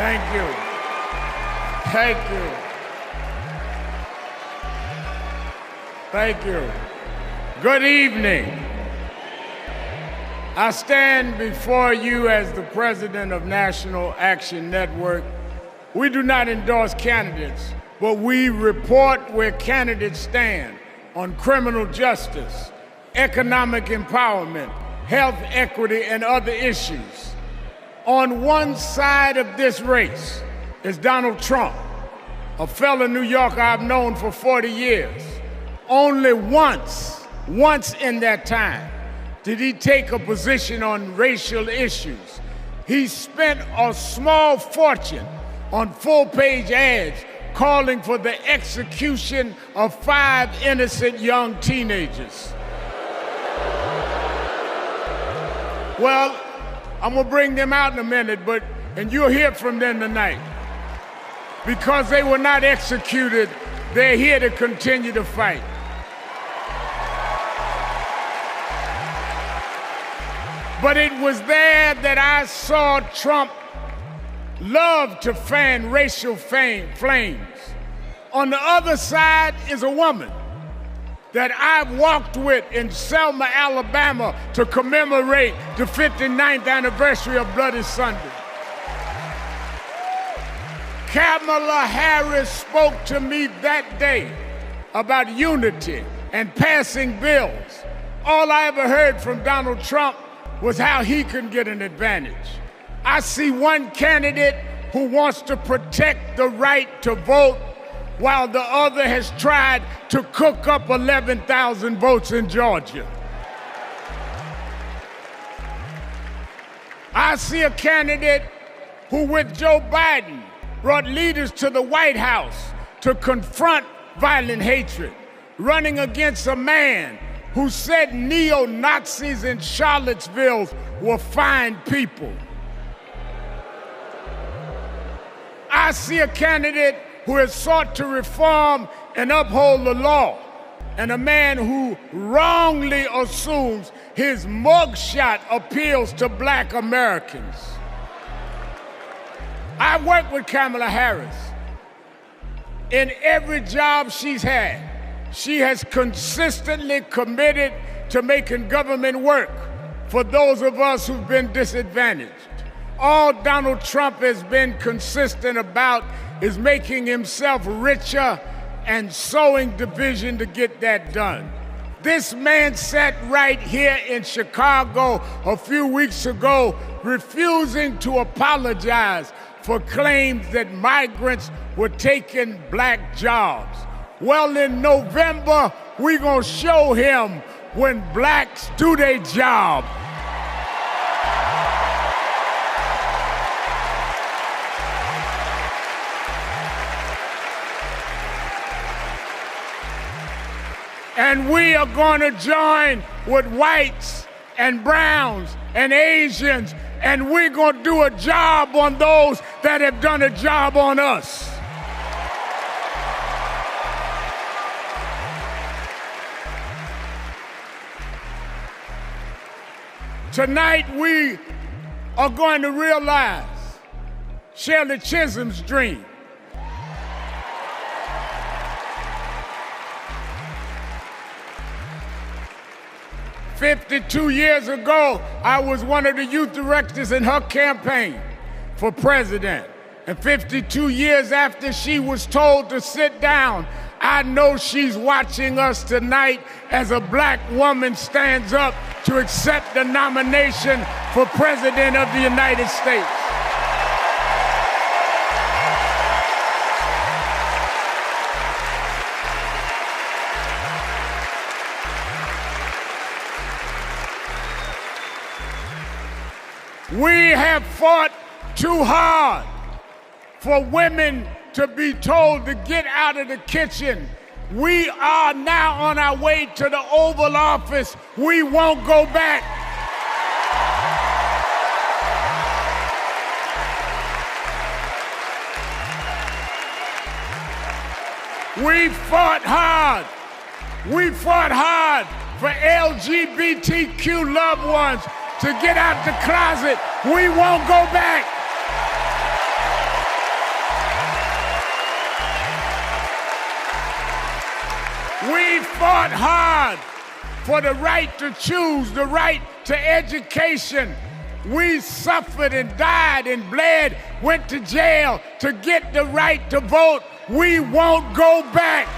Thank you. Thank you. Thank you. Good evening. I stand before you as the president of National Action Network. We do not endorse candidates, but we report where candidates stand on criminal justice, economic empowerment, health equity, and other issues. On one side of this race is Donald Trump, a fellow New Yorker I've known for 40 years. Only once in that time did he take a position on racial issues. He spent a small fortune on full-page ads calling for the execution of 5 innocent young teenagers. Well, I'm gonna bring them out in a minute, and you'll hear from them tonight. Because they were not executed, they're here to continue to fight. But it was there that I saw Trump love to fan racial flames. On the other side is a woman that I've walked with in Selma, Alabama to commemorate the 59th anniversary of Bloody Sunday. Kamala Harris spoke to me that day about unity and passing bills. All I ever heard from Donald Trump was how he can get an advantage. I see one candidate who wants to protect the right to vote while the other has tried to cook up 11,000 votes in Georgia. I see a candidate who, with Joe Biden, brought leaders to the White House to confront violent hatred, running against a man who said neo-Nazis in Charlottesville were fine people. I see a candidate who has sought to reform and uphold the law, and a man who wrongly assumes his mugshot appeals to Black Americans. I've worked with Kamala Harris. In every job she's had, she has consistently committed to making government work for those of us who've been disadvantaged. All Donald Trump has been consistent about is making himself richer and sowing division to get that done. This man sat right here in Chicago a few weeks ago, refusing to apologize for claims that migrants were taking Black jobs. Well, in November, we're gonna show him when Blacks do their job. And we are going to join with whites and browns and Asians, and we're going to do a job on those that have done a job on us. Tonight, we are going to realize Shirley Chisholm's dream. "52 years ago, I was one of the youth directors in her campaign for president. And 52 years after she was told to sit down, I know she's watching us tonight as a Black woman stands up to accept the nomination for President of the United States. We have fought too hard for women to be told to get out of the kitchen. We are now on our way to the Oval Office. We won't go back. We fought hard. We fought hard for LGBTQ loved ones to get out the closet. We won't go back. fought hard for the right to choose, the right to education. We suffered and died and bled, went to jail to get the right to vote. We won't go back.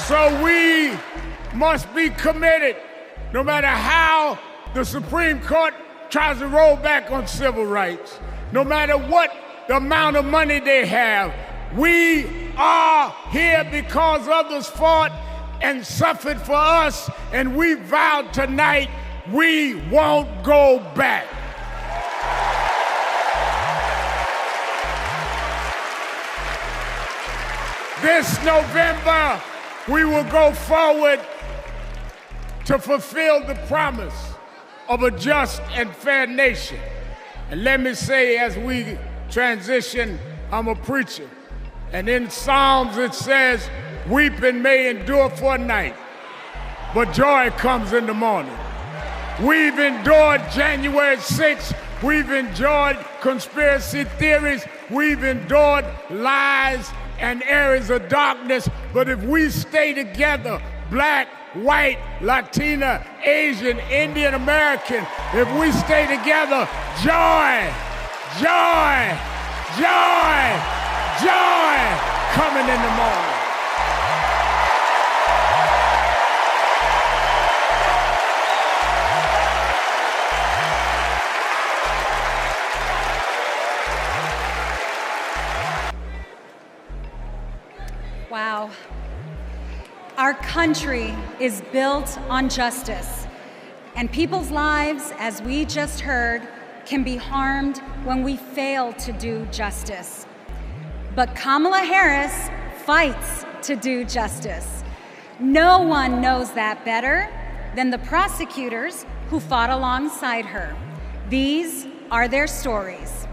So we must be committed, no matter how the Supreme Court tries to roll back on civil rights, no matter what the amount of money they have. We are here because others fought and suffered for us, and we vowed tonight we won't go back. This November, we will go forward to fulfill the promise of a just and fair nation. And let me say, as we transition, I'm a preacher. And in Psalms it says, weeping may endure for a night, but joy comes in the morning. We've endured January 6th. We've endured conspiracy theories. We've endured lies and areas of darkness, but if we stay together, black, white, Latina, Asian, Indian American, if we stay together, joy, joy, joy, joy coming in the morning. Wow. Our country is built on justice, and people's lives, as we just heard, can be harmed when we fail to do justice. But Kamala Harris fights to do justice. No one knows that better than the prosecutors who fought alongside her. These are their stories.